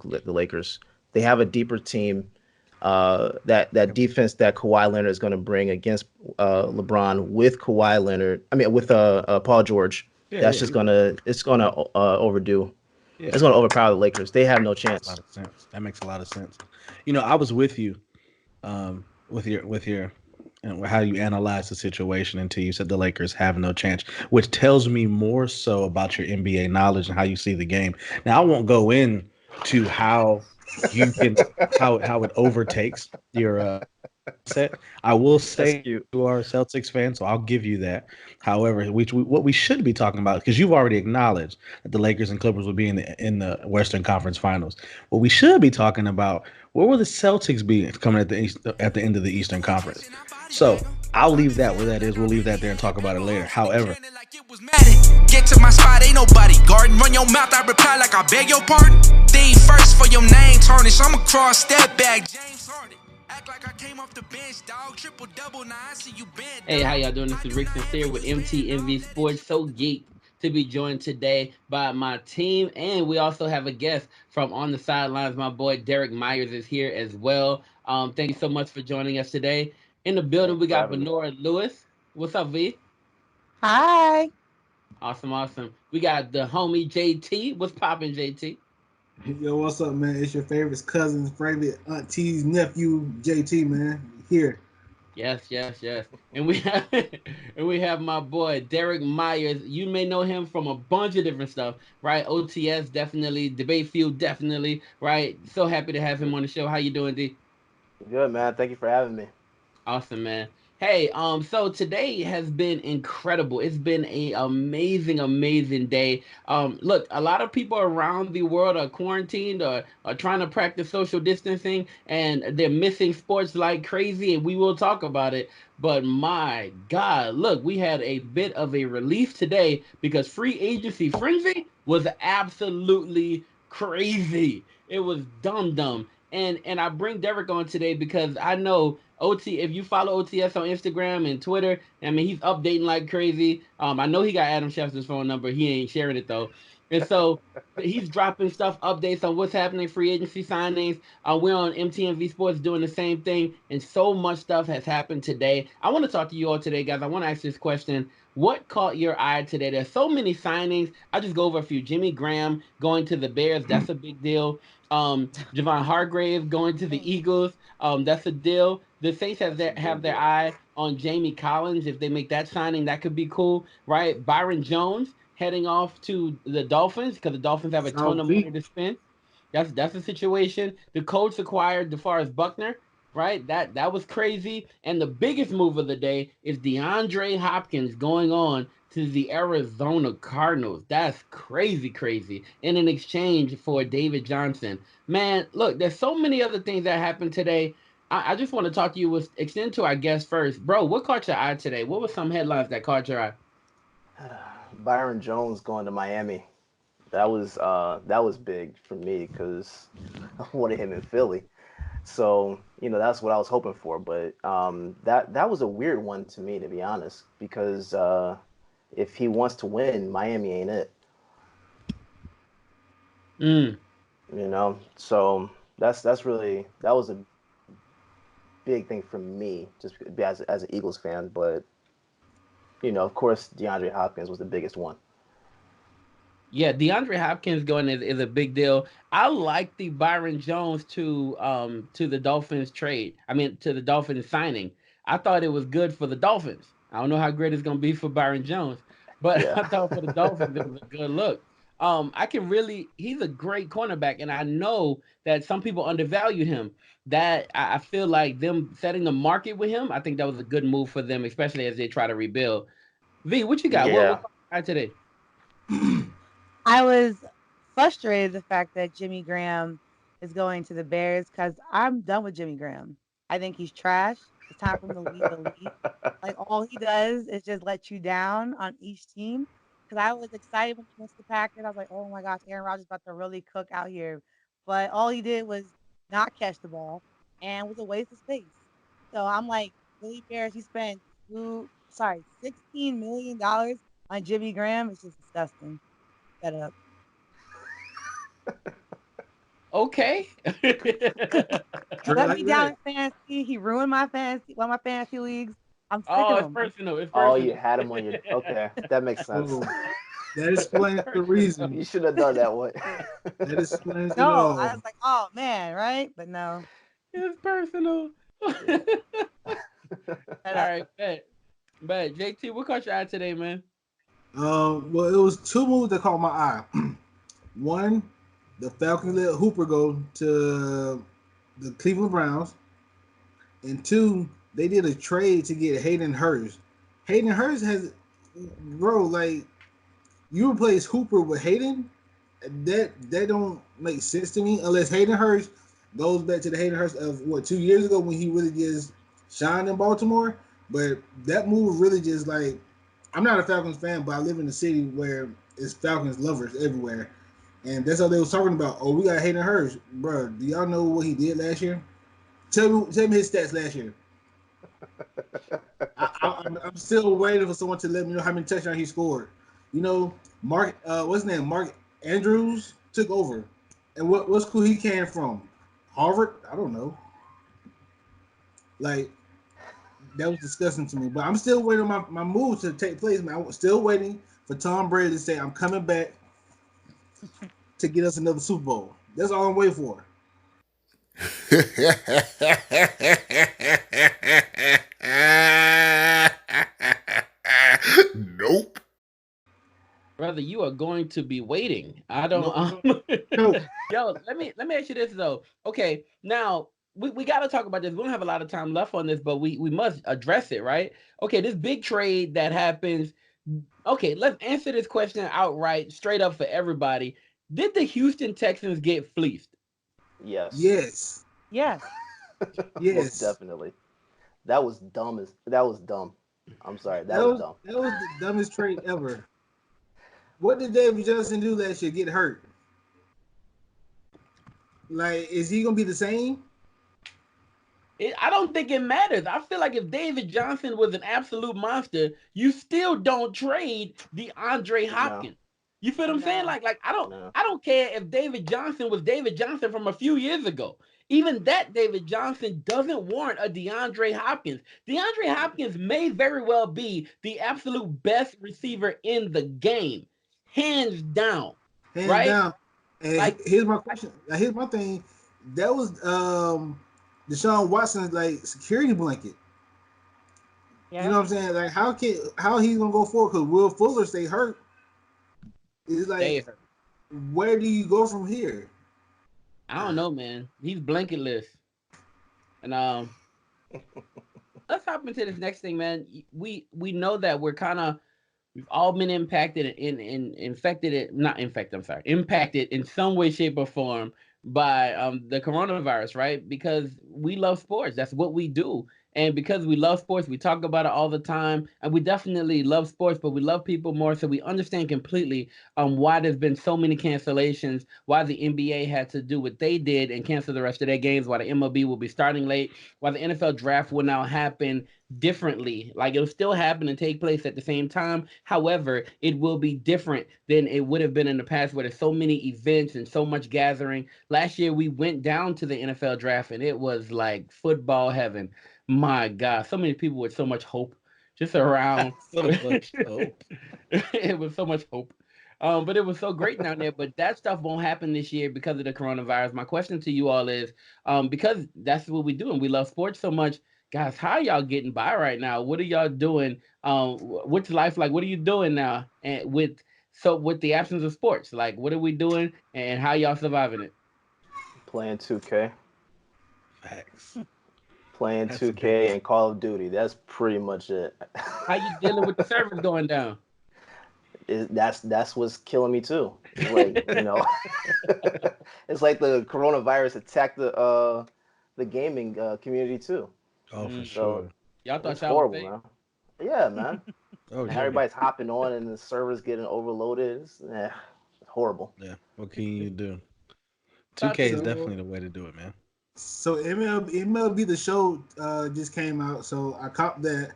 the Lakers. They have a deeper team. That defense that Kawhi Leonard is going to bring against LeBron with Kawhi Leonard, I mean with Paul George, Yeah, that's yeah, just gonna overdo. yeah. It's gonna overpower the Lakers. They have no Makes a lot chance. of sense. That makes a lot of sense. You know, I was with you with your and how you analyze the situation until you said the Lakers have no chance, which tells me more so about your NBA knowledge and how you see the game. Now, I won't go in to how you can how it overtakes your mindset. I will That's say cute. you are a Celtics fan, so I'll give you that. However, what we should be talking about, because you've already acknowledged that the Lakers and Clippers will be in the Western Conference Finals. What we should be talking about, where will the Celtics be coming at the end of the Eastern Conference? So I'll leave that where that is. We'll leave that there and talk about it later. However, Get to my spot, ain't nobody guarding. Run your mouth, I reply like I beg your pardon. Think first for your name tarnish. I'm a cross step back, James Harden. Act like I came off the bench, dog. Triple double, now I see you bent. Hey, how y'all doing? This is Rick Sincere with MTMV Sports. So geeked to be joined today by my team, and we also have a guest from on the sidelines. My boy Derek Myers is here as well. Thank you so much for joining us today. In the building, Thank you we for got having me. Benora Lewis. What's up, V? Hi. Awesome, awesome. We got the homie JT. What's poppin', JT? Yo, what's up, man? It's your favorite cousin's favorite auntie's nephew, JT, man. Here. Yes, yes, yes. And we have and we have my boy Derek Myers. You may know him from a bunch of different stuff, right? OTS definitely, debate field definitely, right? So happy to have him on the show. How you doing, D? Good man. Thank you for having me. Awesome, man. Hey, so today has been incredible. It's been a amazing, amazing day. Look, a lot of people around the world are quarantined or are trying to practice social distancing, and they're missing sports like crazy. And we will talk about it. But my God, look, we had a bit of a relief today because free agency frenzy was absolutely crazy. It was dumb, dumb. And I bring Derek on today because I know OT. If you follow OTS on Instagram and Twitter, I mean he's updating like crazy. I know he got Adam Schefter's phone number. He ain't sharing it though, and so he's dropping stuff, updates on what's happening, free agency signings. We're on MTNV Sports doing the same thing, and so much stuff has happened today. I want to talk to you all today, guys. I want to ask this question: what caught your eye today? There's so many signings. I'll just go over a few. Jimmy Graham going to the Bears. That's a big deal. Javon Hargrave going to the Eagles. That's a deal. The Saints That's a have big their deal. eye on Jamie Collins. If they make that signing, that could be cool, right? Byron Jones heading off to the Dolphins because the Dolphins have a ton South of money Beach. to spend. That's a situation. The Colts acquired DeForest Buckner, right? That was crazy. And the biggest move of the day is DeAndre Hopkins going on to the Arizona Cardinals. That's crazy, crazy. In an exchange for David Johnson. Man, look, there's so many other things that happened today. I just want to talk to you with extend to our guest first. Bro, what caught your eye today? What were some headlines that caught your eye? Byron Jones going to Miami. That was big for me because I wanted him in Philly. So that's what I was hoping for. But that was a weird one to me, to be honest, because if he wants to win, Miami ain't it. Mm. So that was a big thing for me, just as an Eagles fan. But of course, DeAndre Hopkins was the biggest one. Yeah, DeAndre Hopkins going is a big deal. I like the Byron Jones to the Dolphins trade. I mean to the Dolphins signing. I thought it was good for the Dolphins. I don't know how great it's gonna be for Byron Jones, but Yeah. I thought for the Dolphins it was a good look. I can really he's a great cornerback, and I know that some people undervalued him. That I feel like them setting the market with him, I think that was a good move for them, especially as they try to rebuild. V, what you got? What Yeah. caught your eye today? I was frustrated the fact that Jimmy Graham is going to the Bears because I'm done with Jimmy Graham. I think he's trash. It's time for him to leave the league. Like all he does is just let you down on each team. Because I was excited when he missed the Packers. I was like, oh my gosh, Aaron Rodgers about to really cook out here. But all he did was not catch the ball and was a waste of space. So I'm like, Billy Bears, you spent $16 million on Jimmy Graham. It's just disgusting. Shut up. Okay. He Straight let like me down that. in fantasy. He ruined my fantasy, one of my fantasy leagues. I'm sick Oh, of it's him. personal. It's Oh, you personal. had him on your. Okay, that makes sense. Oh, that It's explains the personal. reason. You should have done that one. That explains it No, I all. was like, oh man, right? But no, It's personal. All Yeah. shut up. right, bet. Bet. JT, what caught your eye today, man? Well, it was two moves that caught my eye. One, the Falcons let Hooper go to the Cleveland Browns, and two, they did a trade to get Hayden Hurst. Hayden Hurst has, bro, like you replace Hooper with Hayden, that don't make sense to me unless Hayden Hurst goes back to the Hayden Hurst of what 2 years ago when he really just shined in Baltimore. But that move really just like I'm not a Falcons fan, but I live in a city where it's Falcons lovers everywhere, and that's all they was talking about. Oh, we got Hayden Hurst, bro. Do y'all know what he did last year? Tell me his stats last year. I'm still waiting for someone to let me know how many touchdowns he scored. You know, Mark, what's his name? Mark Andrews took over, and what school he came from? Harvard? I don't know. Like that was disgusting to me. But I'm still waiting on my move to take place, man. I'm still waiting for Tom Brady to say I'm coming back to get us another Super Bowl. That's all I'm waiting for. Nope. Brother, you are going to be waiting. I No, don't no, no. Yo, let me ask you this though. Okay, now we gotta talk about this. We don't have a lot of time left on this, but we must address it, right? Okay, this big trade that happens. Okay, let's answer this question outright, straight up for everybody. Did the Houston Texans get fleeced? Yes, Yes, Yes, most yes. definitely. That was dumb. I'm sorry, that That was was dumb. that was the dumbest trade ever. What did David Johnson do last year? Get hurt? Like, is he gonna be the same? I don't think it matters. I feel like if David Johnson was an absolute monster, you still don't trade DeAndre No, Hopkins. You feel what I'm saying? no. Like no. I don't care if David Johnson was David Johnson from a few years ago. Even that David Johnson doesn't warrant a DeAndre Hopkins. DeAndre Hopkins may very well be the absolute best receiver in the game, hands down. Hands Right? down. And Like here's my question. Here's my thing. That was Deshaun Watson's like security blanket. You know Yep. what I'm saying? Like how he's gonna go forward? Because Will Fuller stay hurt. It's stay like hurt. where do you go from here? I don't know, man. He's blanketless. And let's hop into this next thing, man. We know that we've all been impacted in infected it not infected. I'm sorry, impacted in some way, shape, or form by the coronavirus, right? Because we love sports. That's what we do. And because we love sports, we talk about it all the time. And we definitely love sports, but we love people more. So we understand completely why there's been so many cancellations, why the NBA had to do what they did and cancel the rest of their games, why the MLB will be starting late, why the NFL draft will now happen differently. Like it'll still happen and take place at the same time. However, it will be different than it would have been in the past where there's so many events and so much gathering. Last year we went down to the NFL draft and it was like football heaven. My God, so many people with so much hope just around. So much hope. It was so much hope. But it was so great down there. But that stuff won't happen this year because of the coronavirus. My question to you all is, because that's what we do and we love sports so much, guys, how are y'all getting by right now? What are y'all doing? What's life like? What are you doing now? And with the absence of sports, like what are we doing and how y'all surviving it? Playing 2K, Facts. playing That's a 2K, biggie. and Call of Duty. That's pretty much it. How you dealing with the servers going down? That's what's killing me too. It's like it's like the coronavirus attacked the gaming community too. Oh, for Mm. So sure. Y'all it's thought y'all was horrible, safe. man. Yeah, man. Oh And yeah. everybody's hopping on, and the servers getting overloaded. It's horrible. Yeah. What can you do? Thought 2K you is So definitely the way to do it, man. so MLB the show just came out, so I copped that.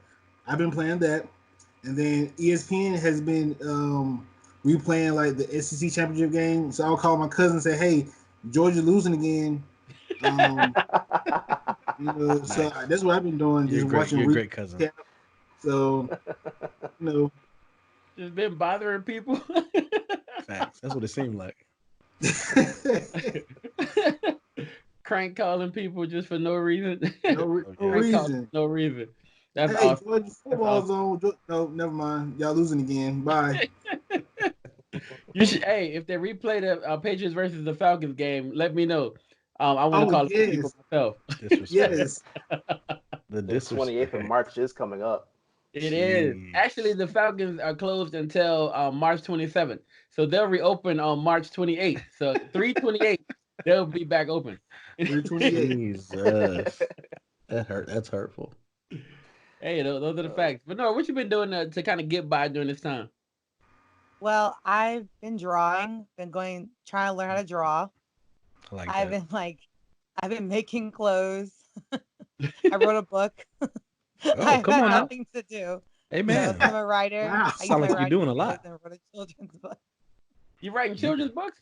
I've been playing that, and then ESPN has been replaying like the SEC championship game. So I'll call my cousin and say, "Hey, Georgia losing again. Um, so Nice. that's what I've been doing, You're just great. watching You're a great cousin. recap. So, you know, Just been bothering people. Facts. That's what it seemed like. Crank calling people just for no reason. Oh no yeah. Crank calling for reason. no reason. That's Hey, awesome. Georgia That's football's awesome. on. No, never mind. Y'all losing again. Bye. You should. Hey, if they replay the Patriots versus the Falcons game, let me know. I want to Oh call a few people yes, myself. Disrespect. yes. The The 28th of disrespect. March is coming up. It is. Actually, Jeez. the Falcons are closed until March 27th. So they'll reopen on March 28th. So 3/28, they'll be back open. 328. Jesus. That hurt. That's hurtful. Hey, those are the Uh, facts. But no, what you been doing to kind of get by during this time? Well, I've been drawing, been going, trying to learn how to draw. I like I've that. been like, I've been making clothes. I wrote a book. Oh, I've come had on now. nothing to do. Hey So I'm man. a writer. Wow. I use Sound my like you're writing doing a skills lot. and wrote a children's book. You writing You children's books?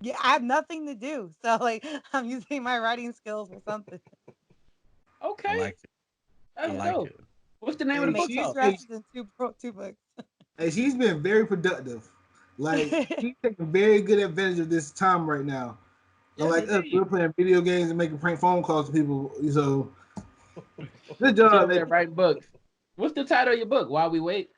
Yeah, I have nothing to do. So like I'm using my writing skills for something. I Okay, like it. I that's like dope. it. What's the name of I the Hey, book made two she's called? hey, dresses and two books. hey, she's been very productive. Like she's taking very good advantage of this time right now. Yes, Unlike us, indeed. we're playing video games and making prank phone calls to people. So good She job. over there writing books. What's the title of your book? While we wait.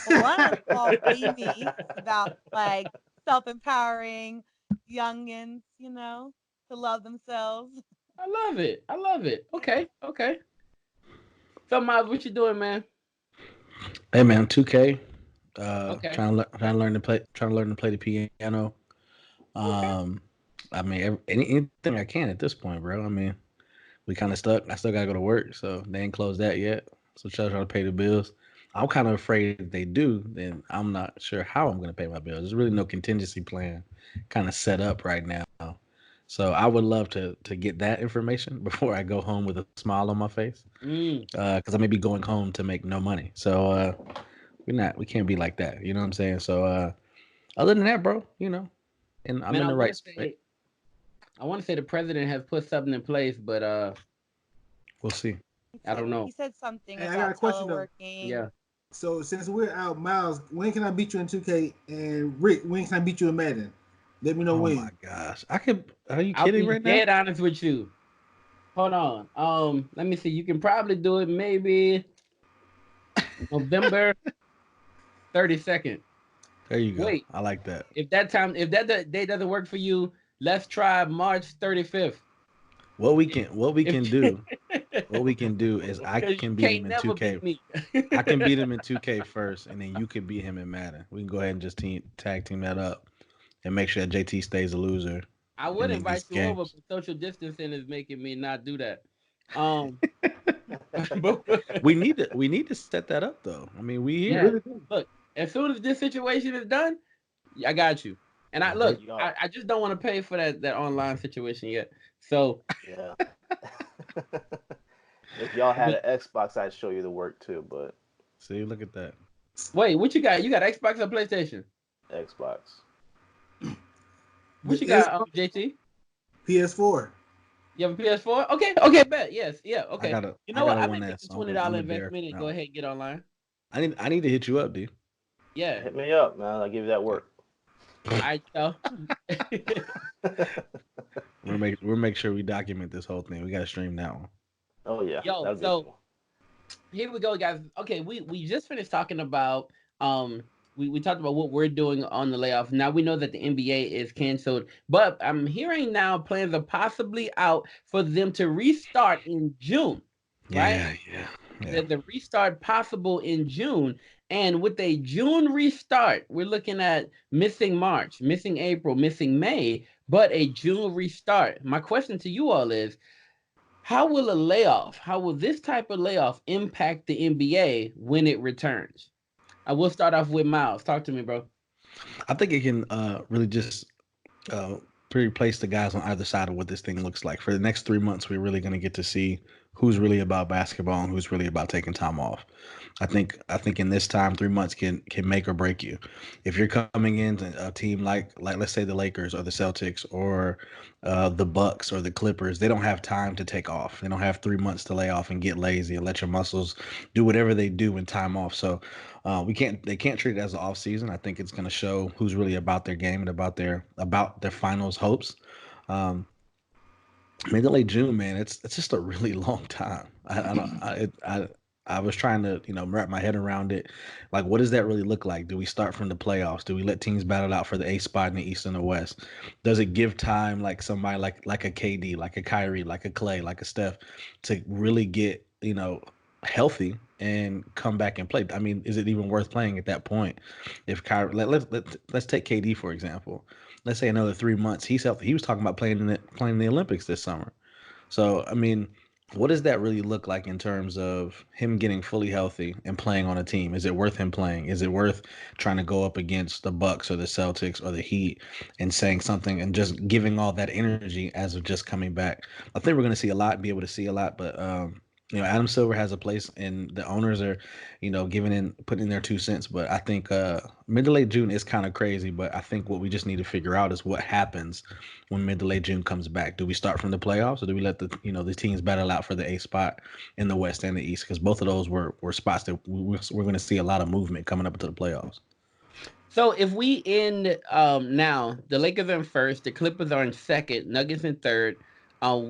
Well, one is called Be Me. It's about like self-empowering youngins, to love themselves. I love it. I love it. Okay, okay. So Miles, what you doing, man? Hey man, 2K. Okay, Trying to learn to play. Trying to learn to play the piano. okay. Um, I mean, anything I can at this point, bro. I mean, we kind of stuck. I still gotta go to work, so they ain't closed that yet. So trying to pay the bills. I'm kind of afraid if they do, then I'm not sure how I'm gonna pay my bills. There's really no contingency plan kind of set up right now. So I would love to get that information before I go home with a smile on my face, Mm. because I may be going home to make no money. So we can't be like that. You know what I'm saying? So other than that, bro, and I'm Man, in I the want right to space. say, I want to say the president has put something in place, but We'll see. He I said don't he know. said something Hey, I got a about question though. teleworking. Yeah. So since we're out, Miles, when can I beat you in 2K? And Rick, when can I beat you in Madden? Let me know Oh when. my gosh, I could. Are you I'll kidding be right now? dead honest with you. Hold on. Let me see. You can probably do it maybe November 32nd. There you go. Wait, I like that. if that day doesn't work for you, let's try March 35th. What we If can do, what we can do is I because can you beat him can't in never 2K. beat me. I can beat him in 2K first, and then you can beat him in Madden. We can go ahead and just tag team that up and make sure that JT stays a loser I would in invite these you over, games. but social distancing is making me not do that. Um, but We need to set that up though. I mean, we We yeah, here. really do. look, as soon as this situation is done, I got you. And I Yeah, J- look, Y'all, I just don't want to pay for that online situation yet. So, yeah. If y'all had but an Xbox, I'd show you the work too, but See, look at that. wait, what you got? You got Xbox or PlayStation? Xbox. What The you S got, JT? PS4. You have a PS4? Okay, okay, bet. Yes, yeah, I okay. got a You I know got what? a I one may make S. the So $20 embarrassed investment and go now. ahead and get online. I need to hit you up, dude. Yeah. Hit me up, man. I'll give you that Okay. work. I so We'll make sure we document this whole thing. We got to stream that one. Oh yeah, yo, that'll be so cool. here we go, guys. Okay, we just finished talking about we talked about what we're doing on the layoff. Now we know that the NBA is canceled, but I'm hearing now plans are possibly out for them to restart in June, right? Yeah, yeah, yeah. The restart possible in June. And with a June restart, we're looking at missing March, missing April, missing May, but a June restart. My question to you all is how will this type of layoff impact the NBA when it returns? I will start off with Miles. Talk to me, bro. I think it can really just uh, replace the guys on either side of what this thing looks like. For the next 3 months, we're really going to get to see who's really about basketball and who's really about taking time off. I think in this time, 3 months can make or break you. If you're coming into a team like let's say the Lakers or the Celtics or the Bucks or the Clippers, they don't have time to take off. They don't have 3 months to lay off and get lazy and let your muscles do whatever they do in time off. So we can't they can't treat it as an off season. I think it's going to show who's really about their game and about their finals hopes. Um, Mid to late June, man, it's just a really long time. I don't I was trying to wrap my head around it. Like, what does that really look like? Do we start from the playoffs? Do we let teams battle out for the A spot in the East and the West? Does it give time like somebody like a KD, like a Kyrie, like a Clay, like a Steph, to really get healthy and come back and play? I mean, is it even worth playing at that point? If Kyrie, let's take KD for example. Let's say another 3 months. He's healthy. He was talking about playing in the Olympics this summer. So, I mean, what does that really look like in terms of him getting fully healthy and playing on a team? Is it worth him playing? Is it worth trying to go up against the Bucks or the Celtics or the Heat and saying something and just giving all that energy as of just coming back? I think we're going to see a lot, be able to see a lot, but Adam Silver has a place, and the owners are, giving in, putting in their 2 cents. But I think mid to late June is kind of crazy. But I think what we just need to figure out is what happens when mid to late June comes back. Do we start from the playoffs, or do we let the teams battle out for the A spot in the West and the East? Because both of those were spots that we're going to see a lot of movement coming up into the playoffs. So if we end now, the Lakers are in first, the Clippers are in second, Nuggets in third, uh,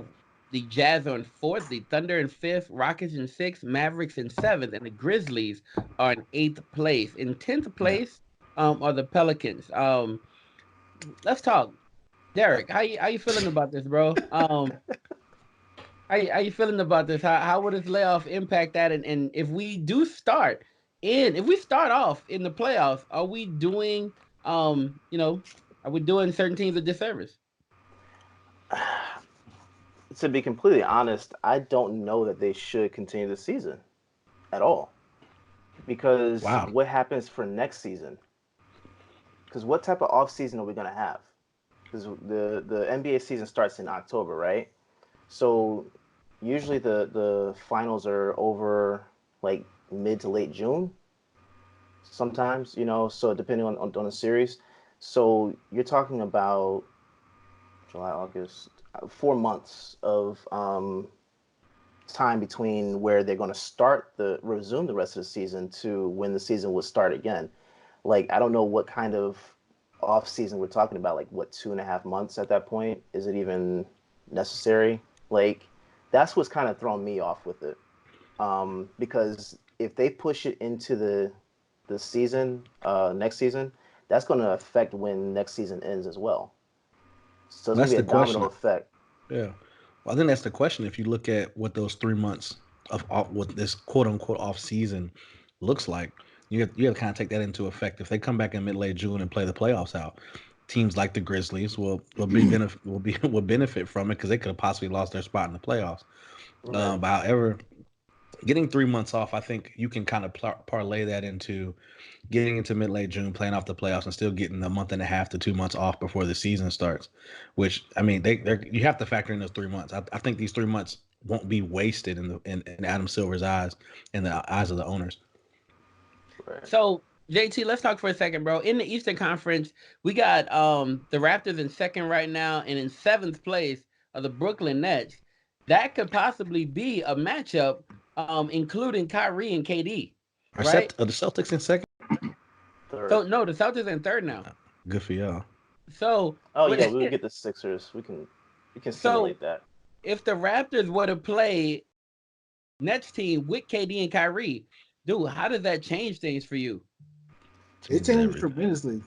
the Jazz are in fourth, the Thunder in fifth, Rockets in sixth, Mavericks in seventh, and the Grizzlies are in eighth place. In tenth Yeah. place are the Pelicans. Let's talk. Derek, how you feeling about this, bro? How you feeling about this? How would this layoff impact that? And if we do if we start off in the playoffs, are we doing are we doing certain teams a disservice? To be completely honest, I don't know that they should continue the season at all. Because Wow. what happens for next season? Because what type of off season are we gonna have? Because the NBA season starts in October, right? So usually the finals are over like mid to late June. Sometimes, so depending on the series. So you're talking about July, August, 4 months of time between where they're going to resume the rest of the season to when the season will start again. Like, I don't know what kind of off season we're talking about. Like, what, 2.5 months at that point? Is it even necessary? Like, that's what's kind of thrown me off with it. Because if they push it into the season, next season, that's going to affect when next season ends as well. So it's Well, going that's to be the a domino question. effect. Yeah. Well, I think that's the question. If you look at what those 3 months of what this quote unquote off season looks like, you have to kind of take that into effect. If they come back in mid late June and play the playoffs out, teams like the Grizzlies will benefit from it because they could have possibly lost their spot in the playoffs. Right. But however, getting 3 months off, I think you can kind of parlay that into getting into mid late June, playing off the playoffs, and still getting a month and a half to 2 months off before the season starts. Which I mean, they you have to factor in those 3 months. I think these 3 months won't be wasted in Adam Silver's eyes and the eyes of the owners. Right. So JT, let's talk for a second, bro. In the Eastern Conference, we got the Raptors in second right now, and in seventh place are the Brooklyn Nets. That could possibly be a matchup, including Kyrie and KD, right? Are the Celtics in second? So Third. no, the Celtics in third now. Good for y'all. So Oh with yeah, we would get the Sixers. We can so simulate that. if the Raptors were to play Nets team with KD and Kyrie, dude, how does that change things for you? It Changes changed everything. tremendously.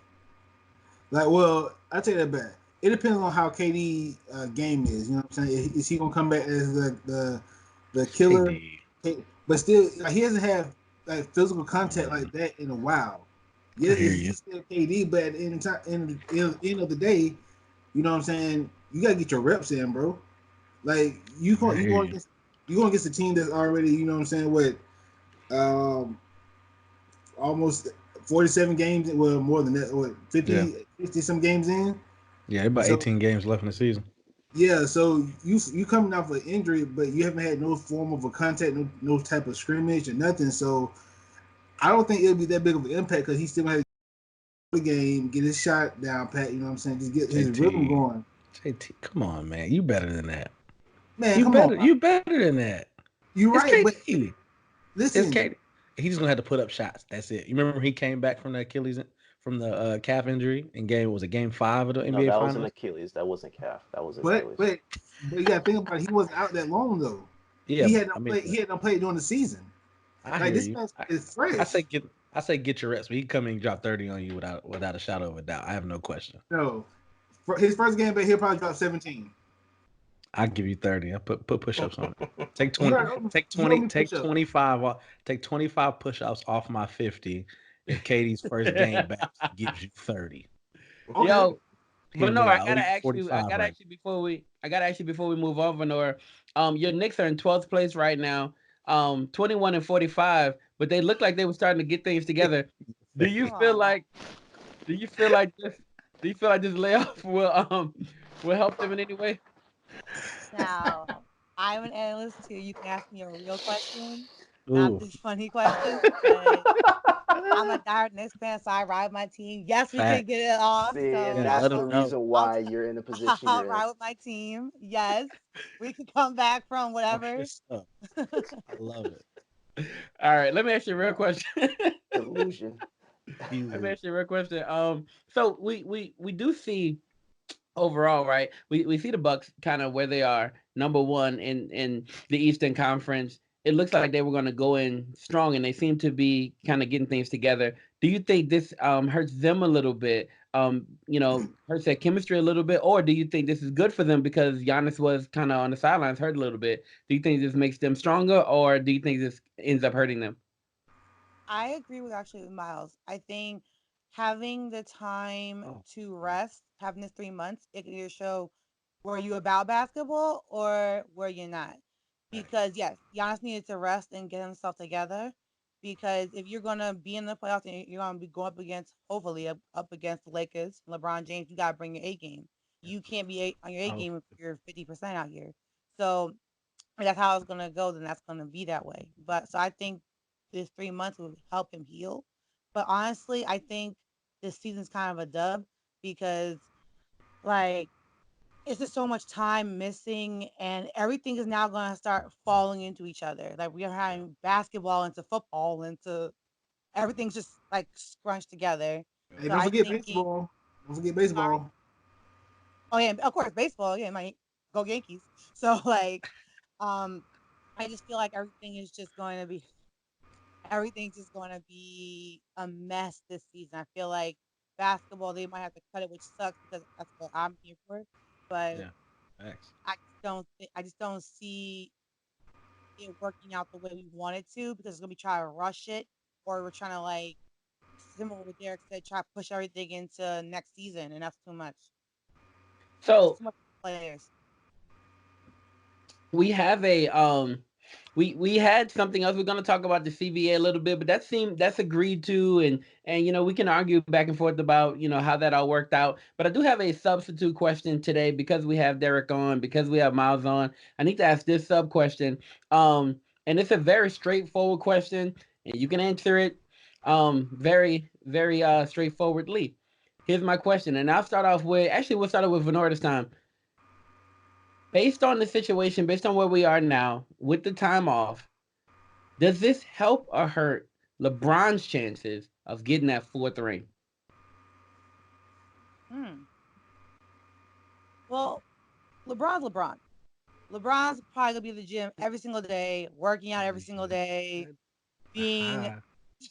Like, well, I take that back. It depends on how KD game is. You know what I'm saying? Is he gonna come back as the killer? KD. But still, like, he hasn't had like physical contact like that in a while. Yeah, I hear you. he's still KD, but at the end of the day, you know what I'm saying? You gotta get your reps in, bro. Like you I going you hear going you. against you going against a team that's already, you know what I'm saying, with um almost 47 games, well more than that, what Yeah. 50 some games in. Yeah, about So 18 games left in the season. Yeah, so you coming off an injury, but you haven't had no form of a contact, no type of scrimmage or nothing. So I don't think it'll be that big of an impact because he still has the game, get his shot down, pat. You know what I'm saying? Just get his rhythm JT, going. JT, come on, man, you better than that. Man, come on, You better than that. you're It's right, but KD. It's listen, KD. He's gonna have to put up shots. That's it. You remember when he came back from the Achilles from the calf injury in game 5 of the No, NBA that was an Finals? Achilles. That wasn't calf. That was but Achilles. but but you got to think about it. He wasn't out that long though. Yeah, He had I not mean, played. He had not played during the season. I Like hear this you. man is I fresh. say get your reps, but he come in and drop 30 on you without a shadow of a doubt. I have no question. No, for his first game back, he'll probably drop 17. I give you 30. I put push ups on it. Take You 20, already owe me, take you owe 20, me take push up. 25 off, take 25 push ups off my 50. If Katie's first game back gives you 30. Okay. Yo, Hit me Vanor, with I owe you I 45 gotta right ask you before we move on, Vanor. Your Knicks are in 12th place right now, 21 and 45, but they look like they were starting to get things together. Do you Come feel on now. like do you feel like this do you feel like this layoff will help them in any way? Now, I'm an analyst too. You can ask me a real question, not Ooh, these funny questions. But I'm a diehard Knicks fan, so I ride my team. Yes, we could fact. get it off. See, and So Yeah, that's let the him I'll, know. reason I'll, why you're in the position I'll you're in. ride with my team. Yes, we could come back from Talk whatever. your stuff. I love it. All right, let me ask you a real question. Delusion. Let me Easy. ask you a real question. So we do see overall, right? We see the Bucks kind of where they are, number one in the Eastern Conference. It looks like they were going to go in strong, and they seem to be kind of getting things together. Do you think this hurts them a little bit? Hurts their chemistry a little bit, or do you think this is good for them because Giannis was kind of on the sidelines, hurt a little bit? Do you think this makes them stronger, or do you think this ends up hurting them? I agree with actually with Miles. I think having the time Oh, to rest, having this 3 months, it can either show were you about basketball or were you not. Because yes, Giannis needed to rest and get himself together. Because if you're gonna be in the playoffs and you're gonna be going up against, hopefully up against the Lakers, LeBron James, you gotta bring your A game. You can't be on your A oh, game if you're 50% out here. So if that's how it's gonna go, then that's gonna be that way. But so I think this 3 months will help him heal. But honestly, I think this season's kind of a dub because like it's just so much time missing and everything is now gonna start falling into each other. Like we are having basketball into football into everything's just like scrunched together. Hey, So don't I forget thinking baseball. Don't forget sorry. baseball. Oh yeah, of course baseball, yeah, my go Yankees. So like um I just feel like everything's just going to be a mess this season. I feel like basketball they might have to cut it, which sucks because that's what I'm here for. But yeah. Thanks. I just don't see it working out the way we want it to because it's gonna be trying to rush it or we're trying to like similar with Derek said, try to push everything into next season, and that's too much. It's So too much players. we have a we had something else. We're going to talk about the CBA a little bit, but that's agreed to, and we can argue back and forth about how that all worked out. But I do have a substitute question today because we have Derek on, because we have Miles on. I need to ask this sub question, and it's a very straightforward question, and you can answer it very straightforwardly. Here's my question, and I'll start off with actually we'll start off with Venora this time. Based on the situation, based on where we are now with the time off, does this help or hurt LeBron's chances of getting that fourth ring? Hmm. Well, LeBron's LeBron. LeBron's probably gonna be in the gym every single day, working out every single day, being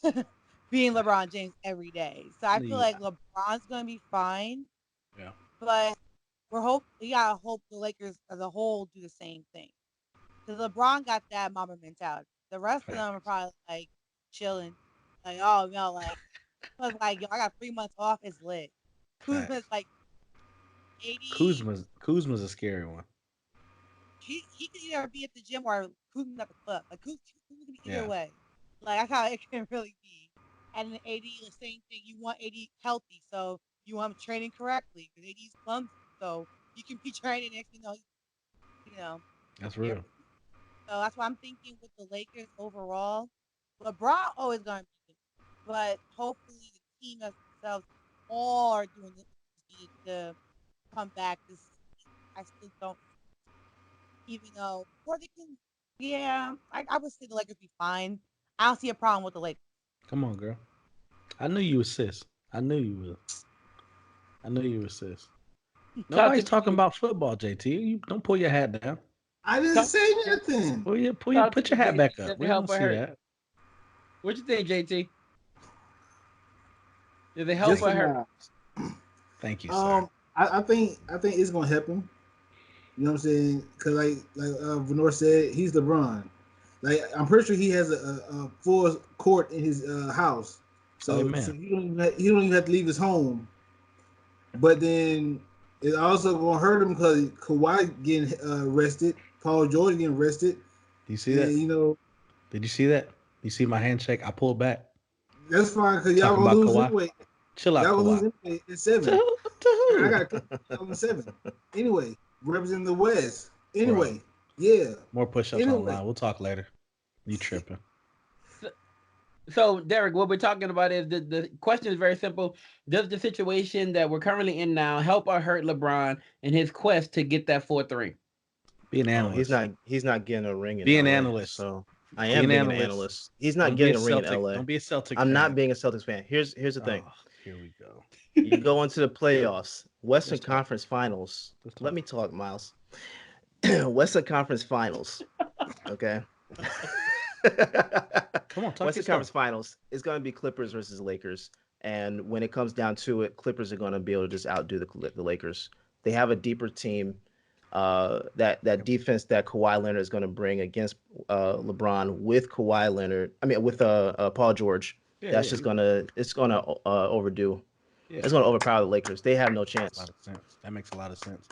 Ah, being LeBron James every day. So I feel yeah. like LeBron's gonna be fine, Yeah. but we gotta hope the Lakers as a whole do the same thing. Because LeBron got that mama mentality. The rest of them are Facts. probably like chilling, like oh no, like yo, I got 3 months off. It's lit. Kuzma's Facts. like 80. Kuzma's a scary one. He could either be at the gym or Kuzma's at the club. Like Kuzma could be either Yeah. way. Like that's how it can really be. And then AD, the same thing. You want AD healthy, so you want him training correctly because AD's clumsy. So you can be training next, you know, That's here. real. So that's why I'm thinking with the Lakers overall, LeBron always going to be, but hopefully the team as themselves all are doing this needed to come back this season. I still don't, even though, or they can, yeah, I would say the Lakers be fine. I don't see a problem with the Lakers. Come on, girl. I knew you assist. I knew you would. I knew you assist. Talk Nobody's to talking me. about football, JT. You don't pull your hat down. I didn't Talk, say nothing. talk to Put me, your hat JT. back up. Does it We don't help want to or see hurt? that. What you think, JT? Does it help Just or for hurt? now. Thank you, sir. I think it's gonna happen. You know what I'm saying? Because Venor said, he's LeBron. Like I'm pretty sure he has a full court in his house, Oh, so amen. he don't even have to leave his home. But then it's also gonna hurt him because Kawhi getting arrested, Paul George getting arrested, Do you see that? and Did you see that? You see my handshake? I pulled back. that's fine because y'all Talking gonna about lose Kawhi. anyway. Chill out, Y'all gonna lose Kawhi. anyway in To seven. who? To I who? got a clip of y'all in seven. Anyway, representing the West. Bro, Anyway, yeah. more push-ups Anyway, online. We'll talk later. You tripping. So, Derek, what we're talking about is the question is very simple. Does the situation that we're currently in now help or hurt LeBron in his quest to get that 4-3? Be an Oh, analyst. he's not getting a ring in Be an LA. analyst. So I Be am an being an analyst. analyst. He's not Don't be a getting a ring in Celtic. LA. Don't be a Celtic I'm not fan. being a Celtics fan. Here's the thing. Oh, here we go. You go into the playoffs, Western Let's talk. Conference Finals. Let's Let talk. me talk, Miles. Western Conference Finals. Okay. Come on, talk your Western Conference stuff. Finals is going to be Clippers versus Lakers, and when it comes down to it, Clippers are going to be able to just outdo the Lakers. They have a deeper team. That defense that Kawhi Leonard is going to bring against LeBron with Kawhi Leonard, I mean with Paul George, Yeah, that's yeah, just gonna overdo. yeah. It's gonna overpower the Lakers. They have no Makes a lot chance. of sense. That makes a lot of sense.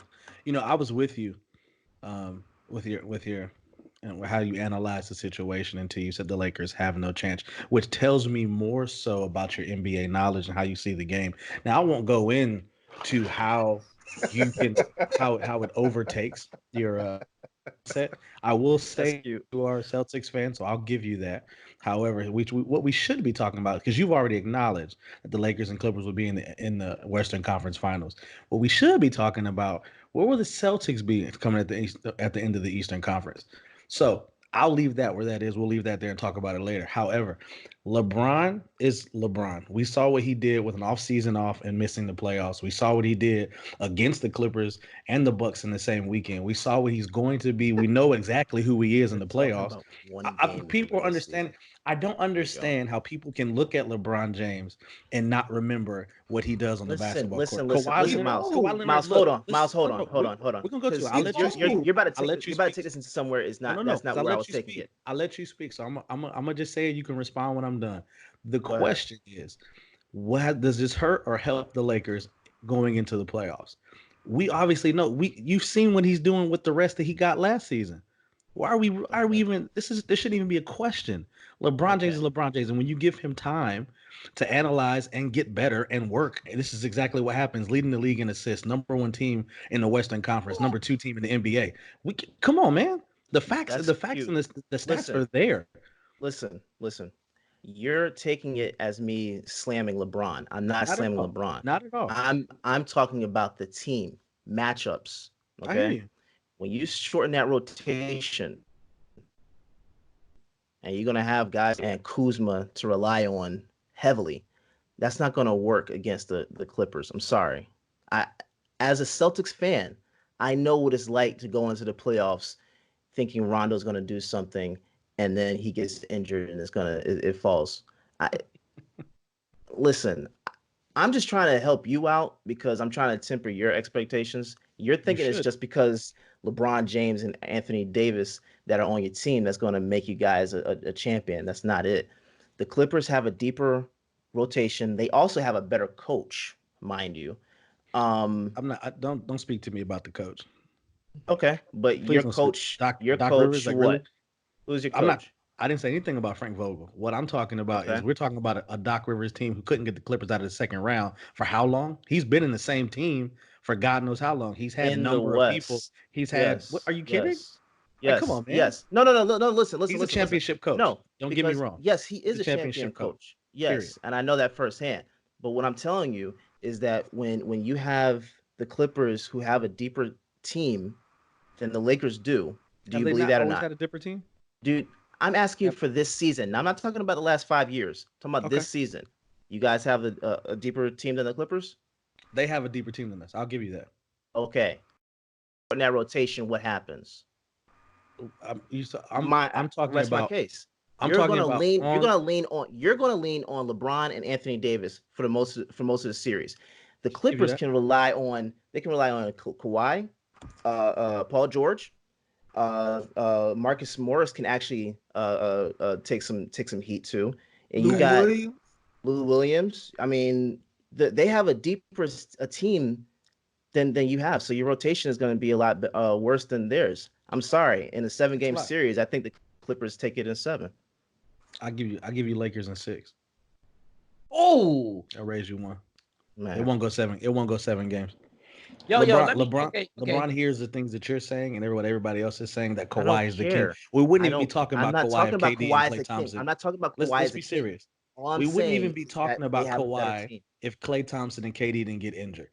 I was with you, with your and how you analyze the situation until you said the Lakers have no chance, which tells me more so about your NBA knowledge and how you see the game. Now, I won't go in to how you can how it overtakes your set. I will That's say cute. you are a Celtics fan, so I'll give you that. However, what we should be talking about, because you've already acknowledged that the Lakers and Clippers will be in the Western Conference Finals. What we should be talking about, where will the Celtics be coming at the end of the Eastern Conference? So I'll leave that where that is. We'll leave that there and talk about it later. However, LeBron is LeBron. We saw what he did with an off season off and missing the playoffs. We saw what he did against the Clippers and the Bucks in the same weekend. We saw what he's going to be. We know exactly who he is in We're the talking playoffs. about one game in the People regular understand. season. I don't There you go. understand how people can look at LeBron James and not remember what he does on the Listen, basketball court. listen, listen, Kawhi listen, Leonard. Miles. Kawhi No, Leonard. Miles, hold Look, on. Miles, listen. hold No, on, no. hold on, hold on. We're gonna go to it. Because I'll you, let you you're, you're, speak. no. you're about to I'll take, let you you're about to speak. take this into somewhere. It's No, not. no, no. That's Because not I where I let was you taking speak. it. I let you speak. So I'm gonna just say it. You can respond when I'm done. The Go ahead. question is, what does this hurt or help the Lakers going into the playoffs? We obviously know. You've seen what he's doing with the rest that he got last season. Why are we Okay. even this shouldn't even be a question. LeBron James Okay. is LeBron James. And when you give him time to analyze and get better and work, and this is exactly what happens, leading the league in assists, number one team in the Western Conference, number two team in the NBA. Come on, man. That's The facts cute. and the stats Listen, are there. listen. You're taking it as me slamming LeBron. I'm not Not at slamming all. LeBron. Not at all. I'm talking about the team matchups. I hear Okay. you. When you shorten that rotation, and you're gonna have guys and Kuzma to rely on heavily, that's not gonna work against the Clippers. I'm sorry. I as a Celtics fan, I know what it's like to go into the playoffs thinking Rondo's gonna do something, and then he gets injured and it falls. I listen. I'm just trying to help you out because I'm trying to temper your expectations. You're You thinking it's should. just because LeBron James and Anthony Davis that are on your team that's going to make you guys a champion. That's not it. The Clippers have a deeper rotation. They also have a better coach, mind you. Um, I'm not. Don't speak to me about the coach. okay, but Please don't speak. your Doc Rivers. coach, Like really? what? Who's your I'm not. coach? I didn't say anything about Frank Vogel. What I'm talking about is Okay, we're talking about a Doc Rivers team who couldn't get the Clippers out of the second round for how long? He's been in the same team for God knows how long. He's had a In the number of people. West. He's had. What, Yes, are you kidding? yes, Like, come on, yes, man. yes. No, no, no, no, no. Listen, listen, He's a listen, listen. championship coach. No, Don't get me because wrong. yes, he He's is a a champion championship coach. coach. Period. Yes, and I know that firsthand. But what I'm telling you is that when you have the Clippers who have a deeper team than the Lakers do Have you they believe not that or always not? had a different team? Dude, I'm asking you Have, for this season. Now, I'm not talking about the last 5 years. I'm talking about okay. this season. You guys have a deeper team than the Clippers? They have a deeper team than us. I'll give you that. Okay. In that rotation, what happens? I'm talking Rest my about. case. I'm talking about on. You're gonna lean on LeBron and Anthony Davis for most of the series. The Give you Clippers that. can rely on Kawhi, Paul George, Marcus Morris can actually take some heat too, and you Lou got Williams. Lou Williams. I mean, they have a deeper a team than you have, so your rotation is going to be a lot worse than theirs. I'm sorry. In a seven It's a game lot. series, I think the Clippers take it in seven. I give you Lakers in 6. Oh, I'll raise you one. It Man, won't go 7. It won't go 7 games. yo, LeBron, let me. LeBron, Okay, okay. LeBron hears the things that you're saying and everybody else is saying that I don't Kawhi is the king. care. We wouldn't I even be don't. talking I'm about not Kawhi talking if about KD and Kawhi as Klay a king. I'm Thompson. not talking about Let's Kawhi let's as a be king. serious. All I'm We wouldn't even saying be is that talking they about have a better Kawhi team. if Klay Thompson and KD didn't get injured.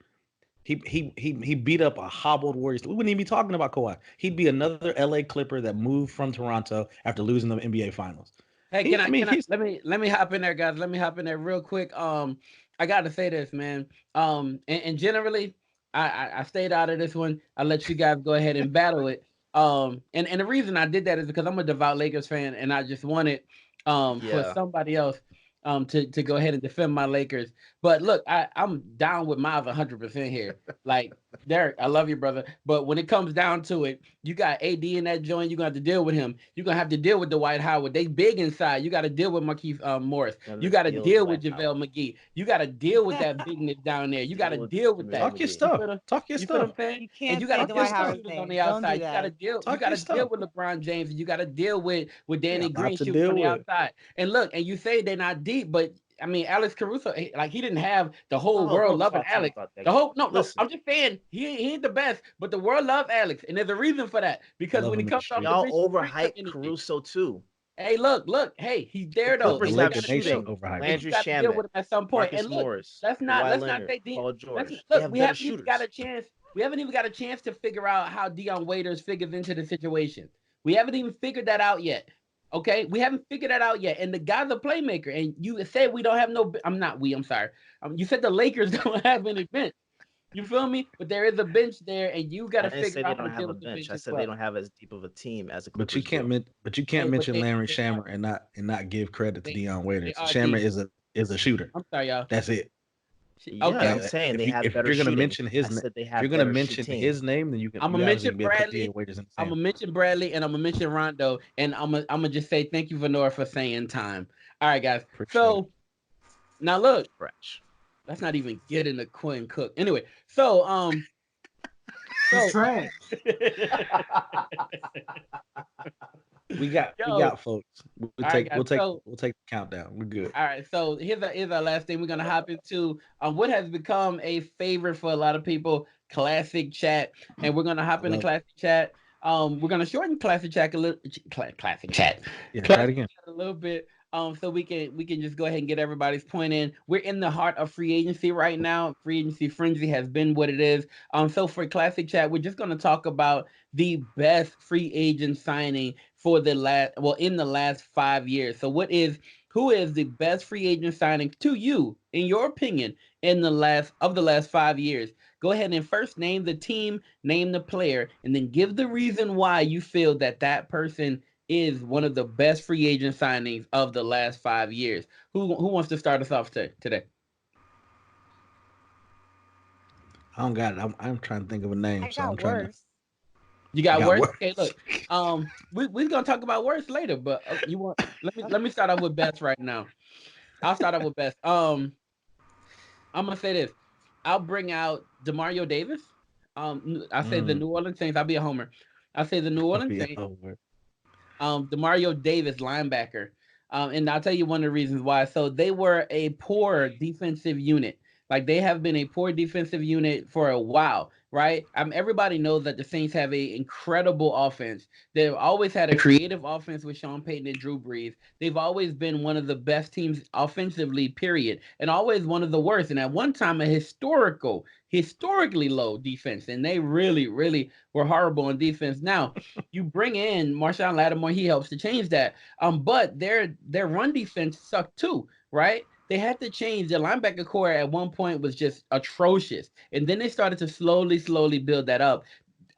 He beat up a hobbled Warriors. We wouldn't even be talking about Kawhi. He'd be another LA Clipper that moved from Toronto after losing the NBA Finals. Hey, He, I mean, can I he's let me hop in there, guys. Let me hop in there real quick. I gotta say this, man. And generally, I stayed out of this one. I let you guys go ahead and battle it. And the reason I did that is because I'm a devout Lakers fan, and I just wanted for Yeah. somebody else to go ahead and defend my Lakers. But look, I'm down with Miles 100% here. Like Derek, I love you, brother. But when it comes down to it, you got AD in that joint. You're gonna have to deal with him. You're gonna have to deal with Dwight Howard. They big inside. You got to deal with Marquise Morris. Gotta You got to deal with deal with Dwight JaVale Howard. McGee. You got to deal with that bigness down there. You got to Deal with deal with Jameer that. talk your McGee. You stuff. feel them? Talk your You feel what stuff. I'm saying? You And can't you got say to Talk your deal Dwight with the stuff. Howard's shooters on name. the Don't outside. do that. You Talk got your to deal stuff. with LeBron James. And you got to deal with We Danny got a lot Green to shooting from deal the with. outside. And look, and you say they're not deep, but I mean, Alex Caruso, like he didn't have the whole Oh, world don't loving talk to me Alex. about that The guy. whole no, Listen, I'm just saying he ain't the best, but the world love Alex, and there's a reason for that I because love when he him in the comes off the street. y'all bench, he brings some overhype energy. Caruso too. Hey, look, hey, he's The there though, The Clippers and you have Laker got to deal, Nation shooting. overhyped and him. you Landry got to deal Shamet, with him at some point. Marcus And look, Morris, let's Kawhi not Leonard, say Dean. Paul Let's George. They look, have we better haven't even got shooters. a chance. We haven't even got a chance to figure out how Dion Waiters figures into the situation. We haven't even figured that out yet. Okay, we haven't figured that out yet. And the guy's a playmaker. And you said we don't have no. I'm not we. I'm sorry. You said the Lakers don't have any bench. You feel me? But there is a bench there, and you got I to didn't figure say they out how don't to have deal a with the bench. bench I as said they well. don't have as deep of a team as the But you Clippers can't do. but you can't But mention Larry they are Shammer and not give credit to they Dion they Waiters. are Shammer deep. is a shooter. I'm sorry, y'all. That's it. Yeah, Okay, I'm saying they If have better you're gonna shooting. mention I said they if you're have gonna better mention shooting. his name, then I'm gonna you obviously mention gonna be able to put Dion Bradley. Waiters in the I'm same. gonna mention Bradley, and I'm gonna mention Rondo, and I'm gonna just say thank you, Venora, for saying time. All right, guys. Appreciate it. So now look, Fresh. let's not even get into Quinn Cook. Anyway, He's so trash. We yo, got folks. all right, guys. We'll take the countdown. We're good. All right, so here's our last thing. We're gonna hop into what has become a favorite for a lot of people, classic chat, and we're gonna hop I into love it. classic chat. We're gonna shorten classic chat a little, classic chat, Yeah, try it classic again. chat a little bit. So we can just go ahead and get everybody's point in. We're in the heart of free agency right now. Free agency frenzy has been what it is. So for classic chat, we're just gonna talk about the best free agent signing for the in the last 5 years. So who is the best free agent signing to you, in your opinion, in the last 5 years? Go ahead and first name the team, name the player, and then give the reason why you feel that person is one of the best free agent signings of the last 5 years. Who wants to start us off today? I don't got it. I'm trying to think of a name, I so I'm got trying to. worse. You You got got worse? Okay, words. look. We're gonna talk about worse later, but you want let me Okay. start off with best right now. I'll start off with best. I'm gonna say this. I'll bring out Demario Davis. I say the Mm, New Orleans Saints. I'll be a homer. I say the New Orleans yeah, Saints. over. Demario Davis, linebacker. And I'll tell you one of the reasons why. So they were a poor defensive unit. Like they have been a poor defensive unit for a while, right? Everybody knows that the Saints have a incredible offense. They've always had a creative offense with Sean Payton and Drew Brees. They've always been one of the best teams offensively, period, and always one of the worst. And at one time, a historically low defense, and they really, really were horrible on defense. Now, you bring in Marshawn Lattimore, he helps to change that. But their run defense sucked too, right? They had to change. The linebacker core at one point was just atrocious, and then they started to slowly build that up.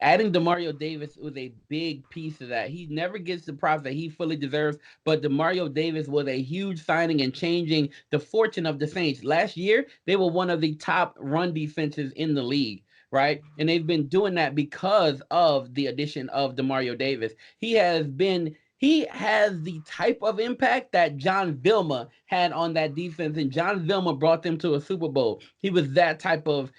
Adding Demario Davis was a big piece of that. He never gets the props that he fully deserves, but Demario Davis was a huge signing and changing the fortune of the Saints. Last year, they were one of the top run defenses in the league, right? And they've been doing that because of the addition of Demario Davis. He has the type of impact that John Vilma had on that defense, and John Vilma brought them to a Super Bowl. He was that type of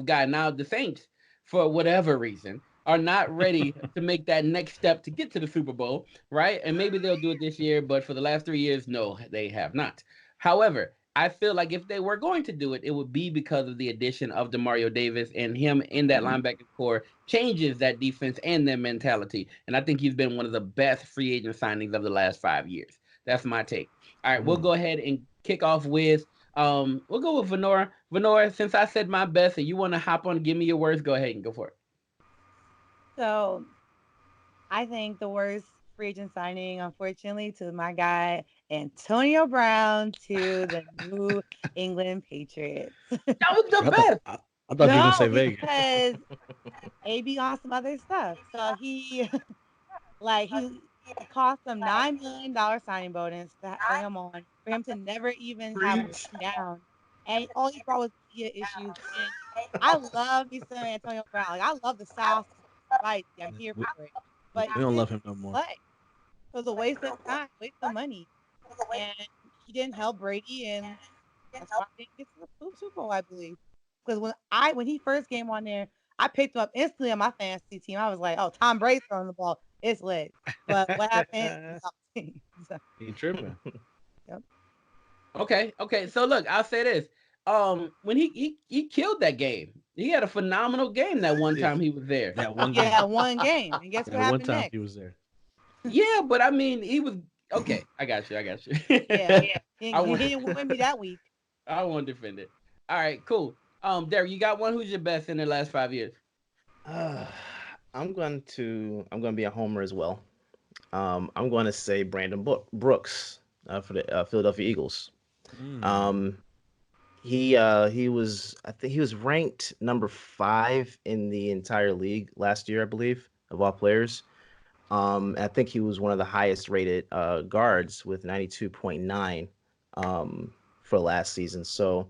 guy. Now the Saints, for whatever reason, are not ready to make that next step to get to the Super Bowl, right? And maybe they'll do it this year, but for the last 3 years, no, they have not. However, I feel like if they were going to do it, it would be because of the addition of Demario Davis, and him in that linebacker core changes that defense and their mentality. And I think he's been one of the best free agent signings of the last 5 years. That's my take. All right, we'll go ahead and kick off with we'll go with Venora. Venora, since I said my best and you want to hop on, give me your words, go ahead and go for it. So I think the worst free agent signing, unfortunately, to my guy Antonio Brown to the New England Patriots. That was the I thought best. I thought you were gonna No, say Vegas. because AB on some other stuff. So like it cost them $9 million signing bonus to bring him on for him to never even have Preach. one down, and all he brought was media issues. And I love me some Antonio Brown. Like I love the South, right? I'm here We, for it, but we he don't didn't love him no more. play. It was a waste of time, waste of money, and he didn't help Brady, and that's why they didn't get to the Super Bowl, I believe. Because when he first came on there, I picked him up instantly on my fantasy team. I was like, "Oh, Tom Brady's throwing the ball, it's lit." But what happened? He's off the team. So, He tripping. yep. Okay. So look, I'll say this. When he killed that game. He had a phenomenal game that one Yeah, time he was there. that one Yeah, game. that one game, and guess what That one happened time next? he was there. Yeah, but I mean, he was okay. I got you. I got you. Yeah, I he won't didn't defend win it. me that week. I won't defend it. All right, cool. Derek, you got one. Who's your best in the last 5 years? Uh, I'm going to be a homer as well. I'm going to say Brooks for the Philadelphia Eagles. Mm. Um, he was, I think he was ranked number 5 in the entire league last year, I believe, of all players. I think he was one of the highest rated guards with 92.9 for last season. So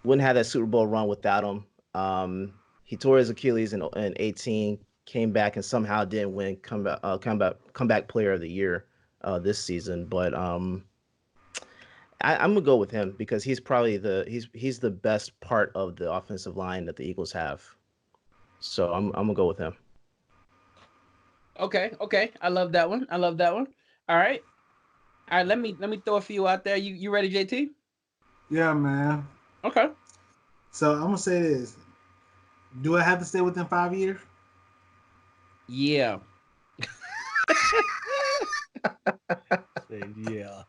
wouldn't have that Super Bowl run without him. He tore his Achilles in 18, came back and somehow didn't win comeback player of the year this season. But I'm gonna go with him because he's probably he's the best part of the offensive line that the Eagles have. So I'm gonna go with him. Okay. I love that one. I love that one. All right. All right, let me throw a few out there. You ready, JT? Yeah, man. Okay. So I'm gonna say this. Do I have to stay within 5 years? Yeah. Yeah.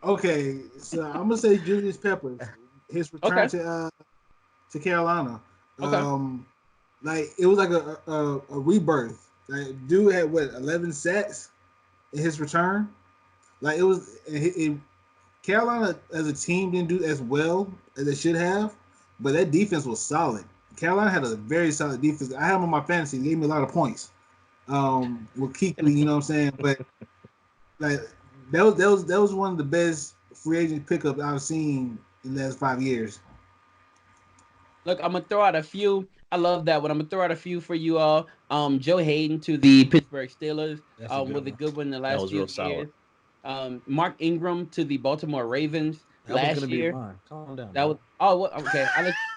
Okay, so I'm gonna say Julius Peppers. His return Okay. to Carolina. Okay. Like it was like a rebirth. Like dude had what 11 sacks in his return. Like Carolina as a team didn't do as well as they should have, but that defense was solid. Carolina had a very solid defense. I had him on my fantasy. He gave me a lot of points. With Kuechly, you know what I'm saying? But like that was one of the best free agent pickups I've seen in the last 5 years. Look, I'm gonna throw out a few. I love that one. I'm gonna throw out a few for you all. Joe Hayden to the Pittsburgh Steelers. That's a good Was a one. good one in the That last was few real solid. years. Mark Ingram to the Baltimore Ravens That was gonna last be year. mine. Calm down, That bro. was okay.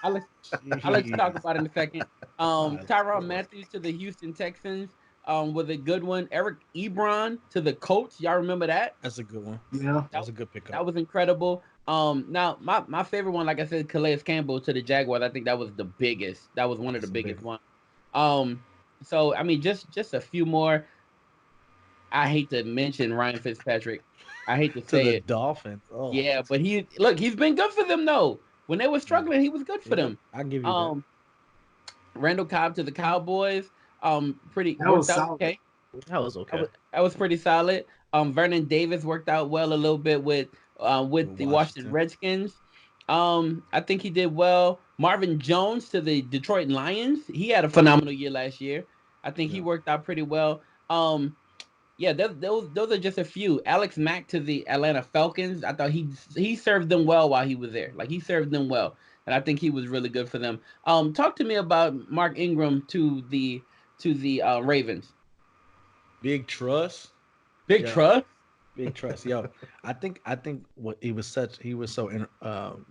I'll let you talk about it in a second. My Tyron lord. Matthews to the Houston Texans. Was a good one. Eric Ebron to the Colts. Y'all remember that? Yeah, That's a good one. That That's a good pickup. that was incredible. Now my favorite one, like I said, Calais Campbell to the Jaguars. I think that was the biggest. That was one of the That's a big biggest ones. Um, so I mean, just a few more. I hate to mention Ryan Fitzpatrick. I hate to to say the it. Dolphins. Oh, Yeah, but he's been good for them though. When they were yeah, struggling, he was good for yeah. them. I give you that. Um, Randall Cobb to the Cowboys. Pretty That worked was out solid. okay. That was That okay. was that was pretty solid. Vernon Davis worked out well a little bit with With the Washington Washington. Redskins. I think he did well. Marvin Jones to the Detroit Lions. He had a phenomenal year last year. I think he Yeah. worked out pretty well. Yeah, those are just a few. Alex Mack to the Atlanta Falcons. I thought he served them well while he was there. Like he served them well, and I think he was really good for them. Talk to me about Mark Ingram to the Ravens. Big trust. Big Yo, trust. big trust. Yo, I think what he was so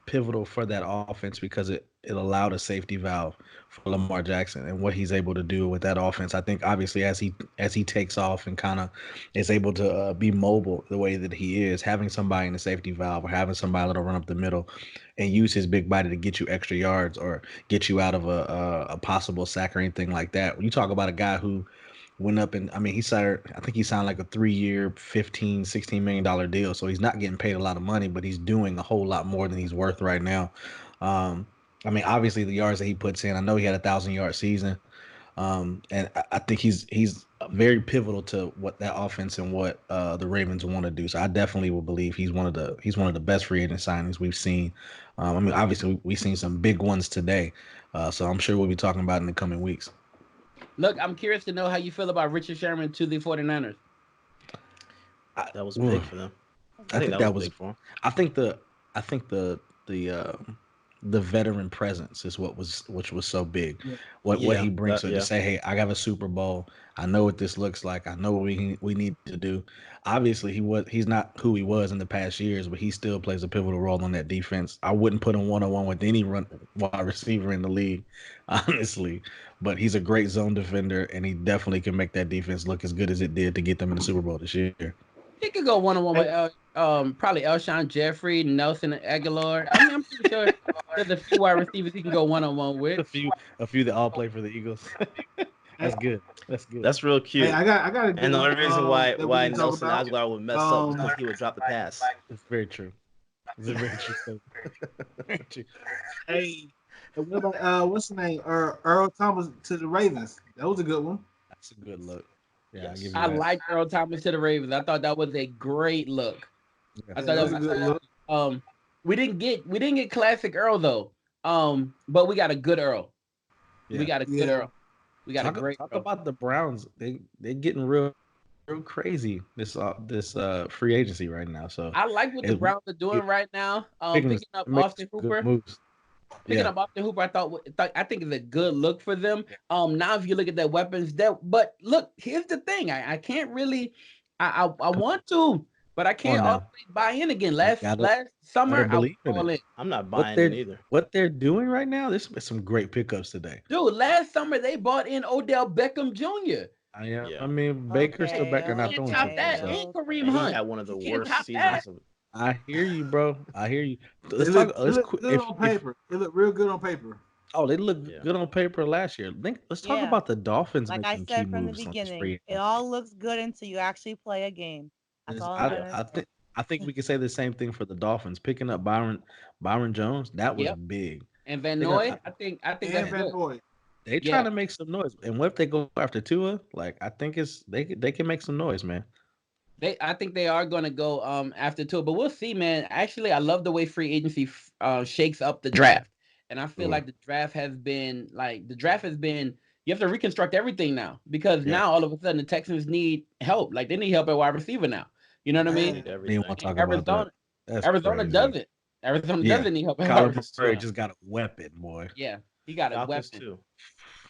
pivotal for that offense because it allowed a safety valve for Lamar Jackson and what he's able to do with that offense. I think obviously as he takes off and kind of is able to be mobile the way that he is, having somebody in the safety valve or having somebody that'll run up the middle and use his big body to get you extra yards or get you out of a possible sack or anything like that. When you talk about a guy who went up and I mean I think he signed like a 3 year 15 $16 million deal, so he's not getting paid a lot of money, but he's doing a whole lot more than he's worth right now. um I mean, obviously the yards that he puts in, I know he had 1,000 yard season. And I think he's very pivotal to what that offense and what the Ravens want to do. So I definitely will believe he's one of the best free agent signings we've seen. I mean, obviously we've seen some big ones today, so I'm sure we'll be talking about in the coming weeks. Look, I'm curious to know how you feel about Richard Sherman to the 49ers. I, That was big ooh, for them. I I think think that was that was. big for him. I think the veteran presence is which was so big. Yeah. What Yeah, he brings. that So to yeah. say, hey, I got a Super Bowl. I know what this looks like. I know what we need to do. Obviously, he's not who he was in the past years, but he still plays a pivotal role on that defense. I wouldn't put him 1-on-one with any wide receiver in the league, honestly. But he's a great zone defender, and he definitely can make that defense look as good as it did to get them in the Super Bowl this year. He could go one on one with Hey, probably Elshon Jeffrey, Nelson Aguilar. I mean, I'm pretty sure there's a few wide receivers he can go one on one with. A few, a few that all play for the Eagles. hey, That's good. That's good. That's real hey, cute. I got a And good the one only reason why that we why need to talk Nelson about. Aguilar would mess up was Um, because he would drop the pass. It's very true. It's a very true statement. Very true. hey, what about what's the name? Earl Thomas to the Ravens. That was a good one. That's a good look. Yeah, I'll give Yes. you I that. like Earl Thomas to the Ravens. I thought that was a great look. I Yes, Yeah, thought that that was was a sir. good look. um we didn't get classic Earl though. But we got a good Earl. We Yeah. got a good Yeah, Earl. We got a Talk great talk Earl. about the Browns. They getting real crazy this free agency right now. So I like what the it, Browns are it doing right now. making Picking up making Austin some good Hooper. moves. Picking Yeah. up Austin Hooper, I think is a good look for them. Now if you look at their weapons, but look, here's the thing. I can't really I Come want to, but I on can't now. always buy in again. You Last gotta summer I was believe in all it. in. I'm not What buying in they're either. what they're doing right now, there's some great pickups today. Dude, last summer they bought in Odell Beckham Jr. I Yeah. mean, Baker's still Okay, back there You not can't throwing top to him. that. okay, So And Kareem And he Hunt. had one of You the can't worst top that. seasons of I hear you, bro. I hear you. Let's it talk. Let's looked good if on if paper. It looked real good on paper. oh, they look yeah. good on paper last year. Let's talk yeah. about the Dolphins Like I making key said from the moves on this beginning, free it agency. all looks good until you actually play a game. That's This- all I'm I, Yeah. gonna I say. think I think we can say the same thing for the Dolphins. Picking up Byron Jones, that was Yep. big. And Van They're gonna Noy, I think that's And Van good. Noy. they trying Yeah. to make some noise. And what if they go after Tua? Like I think they can make some noise, man. I think they are gonna go after two, but we'll see, man. Actually, I love the way free agency shakes up the draft, and I feel Sure. like the draft has been you have to reconstruct everything now because Yeah. now all of a sudden the Texans need help, like they need help at wide receiver now. You know what I They mean? Man, need I didn't want everything. to talk about that. Arizona, That's Arizona crazy. doesn't. Arizona Yeah. doesn't need help at wide Kyler receiver Murray Yeah. now. just got a weapon, boy. Yeah, he got a Falcons weapon. too.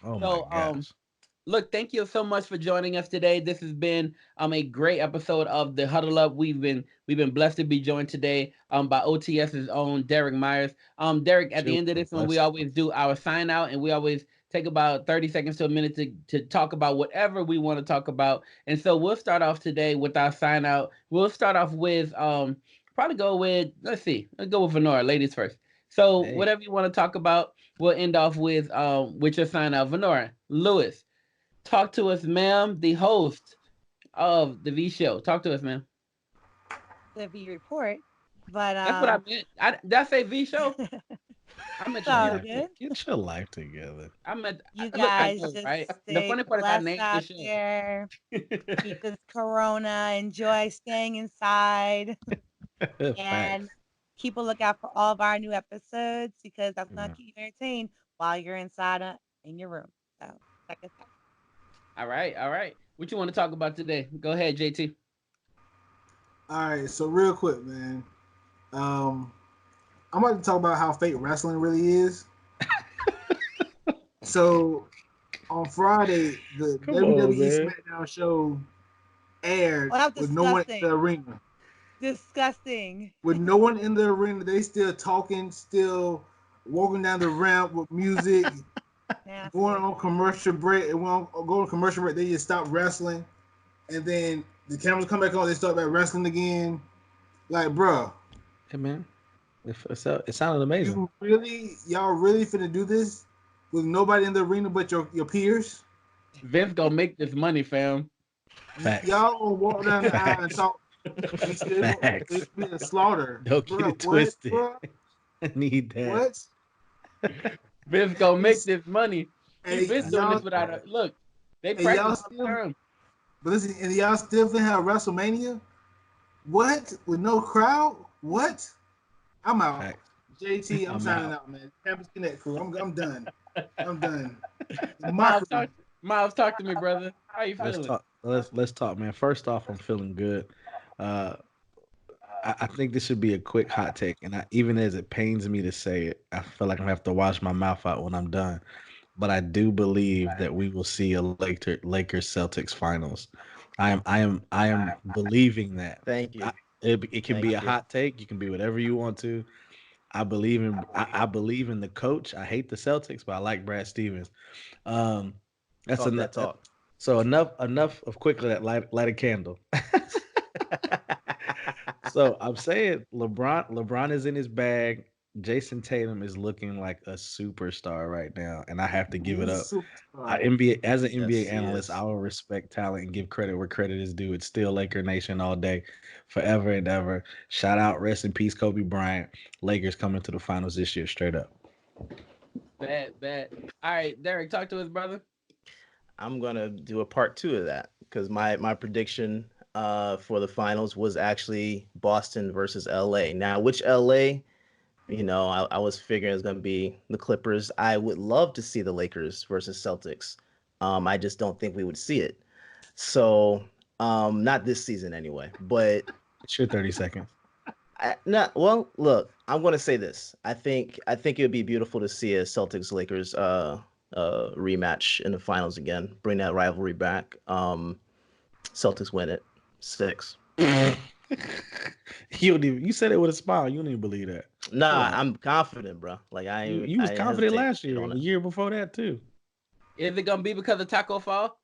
Oh my So gosh. look, thank you so much for joining us today. This has been a great episode of the Huddle Up. We've been blessed to be joined today by OTS's own Derek Myers. Derek, at Sure, the end of was a this one, we blessing. always do our sign out, and we always take about 30 seconds to a minute to talk about whatever we want to talk about. And so we'll start off today with our sign out. We'll start off with probably go with, let's see, let's go with Venora, ladies first. So Hey, whatever you want to talk about, we'll end off with your sign out. Venora, Lewis, talk to us, ma'am, the host of the V show. Talk to us, ma'am. The V report. But That's what I meant. Did I say V show? I meant it's the V all man, report. good. get your life together. I meant You look, I guys know, just right? The stay funny part is I blessed named the out show. there. Keep this corona. Enjoy staying inside. And Facts. keep a lookout for all of our new episodes because that's going to Man. keep you entertained while you're inside in your room. So check us out. All right, all right. What you want to talk about today? Go ahead, JT. All right, so real quick, man. Um, I'm about to talk about how fake wrestling really is. So on Friday, the Come on, WWE man. SmackDown show aired Well, that's with no one in the disgusting. arena. Disgusting. With no one in the arena, they still talking, still walking down the ramp with music, going Nasty. on commercial break. And when going on commercial break, they just stop wrestling, and then the cameras come back on. They start back wrestling again. Like, bruh, Hey, man. It sounded amazing. y'all really finna do this with nobody in the arena but your peers? Vince gonna make this money, fam. Facts. Y'all gonna walk down the aisle and Facts. talk. You still Facts. it's be a slaughter, Don't get bro. it What, twisted. bro? I need that. What? Vince gonna make It's, this money. He hey, been doing this y'all, without a look. They and practice y'all all still, the time. but listen, and y'all still finna have WrestleMania? What? With no crowd? What? I'm out. Facts. JT, I'm I'm signing out. out, man. Campus Connect crew. I'm done. I'm done. The Miles, mockery. talk to me, brother. How you Let's feeling? talk. Let's talk, man. First off, I'm feeling good. Uh, I think this should be a quick hot take, and even as it pains me to say it, I feel like I'm gonna have to wash my mouth out when I'm done. But I do believe that we will see a Lakers Celtics finals. I am believing that. Thank I, you. it can be Thank a you. hot take. You can be whatever you want to. I believe in the coach. I hate the Celtics, but I like Brad Stevens. Um, that's Talk enough. that talk. So enough of quickly that light a candle. So I'm saying LeBron is in his bag. Jason Tatum is looking like a superstar right now, and I have to give it He's up. a superstar. NBA as an NBA Yes, he analyst, I is. will respect talent and give credit where credit is due. It's still Laker Nation all day, forever and ever. Shout out, rest in peace, Kobe Bryant. Lakers coming to the finals this year, straight up. Bad, bad. All right, Derek, talk to us, brother. I'm gonna do a part two of that because my prediction for the finals was actually Boston versus LA. Now, which LA? I was figuring it's gonna be the Clippers. I would love to see the Lakers versus Celtics. I just don't think we would see it. So, not this season anyway. But It's your 30 seconds. not well. Look, I'm gonna say this. I think it would be beautiful to see a Celtics Lakers rematch in the finals again. Bring that rivalry back. Celtics win it 6. You said it with a smile. You don't even believe that. Chill Nah, out. I'm confident, bro. Like You I was ain't confident hesitate last year on and the it. year before that too. Is it gonna be because of Taco Fall?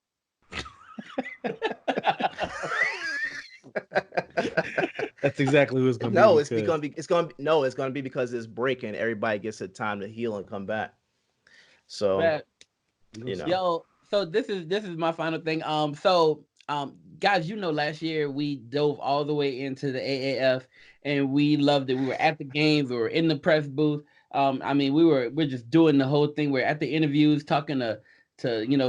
That's exactly who it's gonna be No, because it's gonna be because it's breaking. Everybody gets a time to heal and come back. So Bad. we gonna you see. know, Yo, so this is my final thing. Guys, last year we dove all the way into the AAF and we loved it. We were at the games, we were in the press booth. We're just doing the whole thing. We're at the interviews, talking to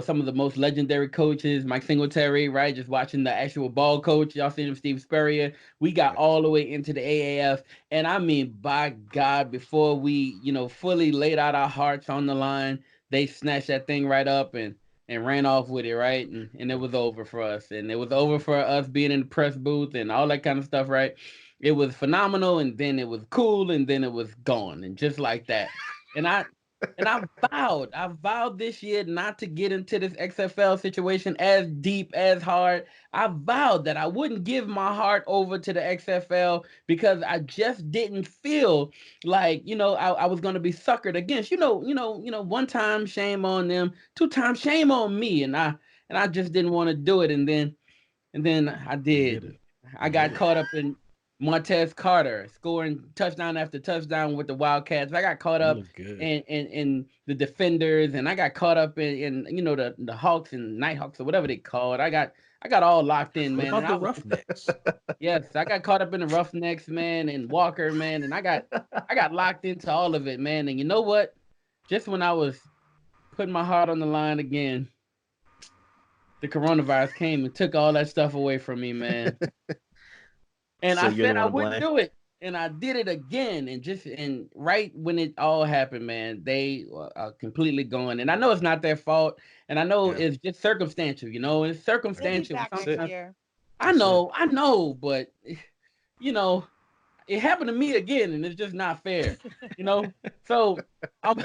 some of the most legendary coaches, Mike Singletary, right? Just watching the actual ball coach. Y'all seen him, Steve Spurrier. We got Right. all the way into the AAF, and I mean, by God, before we fully laid out our hearts on the line, they snatched that thing right up and ran off with it, right? And it was over for us. And it was over for us being in the press booth and all that kind of stuff, right? It was phenomenal, and then it was cool, and then it was gone, and just like that. And I vowed this year not to get into this XFL situation as deep, as hard. I vowed that I wouldn't give my heart over to the XFL because I just didn't feel like I was gonna be suckered against. One time shame on them, two times shame on me, and I just didn't want to do it, and then I You did did. it. I You did got it. caught up in Montez Carter scoring touchdown after touchdown with the Wildcats. I got caught You up look good. in the defenders, and I got caught up in the Hawks and Nighthawks or whatever they called. I got all locked in, What man, and about I the was Roughnecks? yes, I got caught up in the Roughnecks, man, and Walker, man, and I got locked into all of it, man. And you know what? Just when I was putting my heart on the line again, the coronavirus came and took all that stuff away from me, man. And So I you're the said one I to wouldn't blame. do it, and I did it again. And right when it all happened, man, they are completely going. And I know it's not their fault, and I know Yeah, it's just circumstantial. It's He'll be circumstantial. back that's next it. Sometimes year. That's it. I know, but you know, it happened to me again, and it's just not fair. You know, so I'm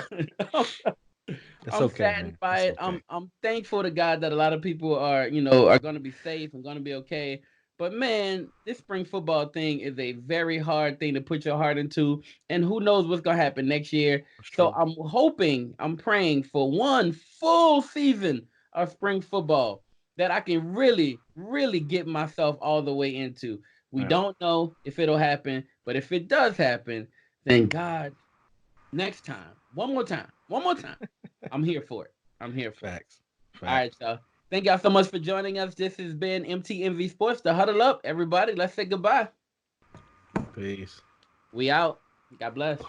That's I'm okay, saddened man. by It's it. okay. I'm thankful to God that a lot of people are going to be safe and going to be okay. But man, this spring football thing is a very hard thing to put your heart into, and who knows what's going to happen next year. That's So true. I'm praying for one full season of spring football that I can really, really get myself all the way into. We Yeah. don't know if it'll happen, but if it does happen, then God, next time, one more time. I'm here for it. I'm here for it. Facts. All right, Facts. y'all. Thank y'all so much for joining us. This has been MTMV Sports, the Huddle Up. Everybody, let's say goodbye. Peace. We out. God bless.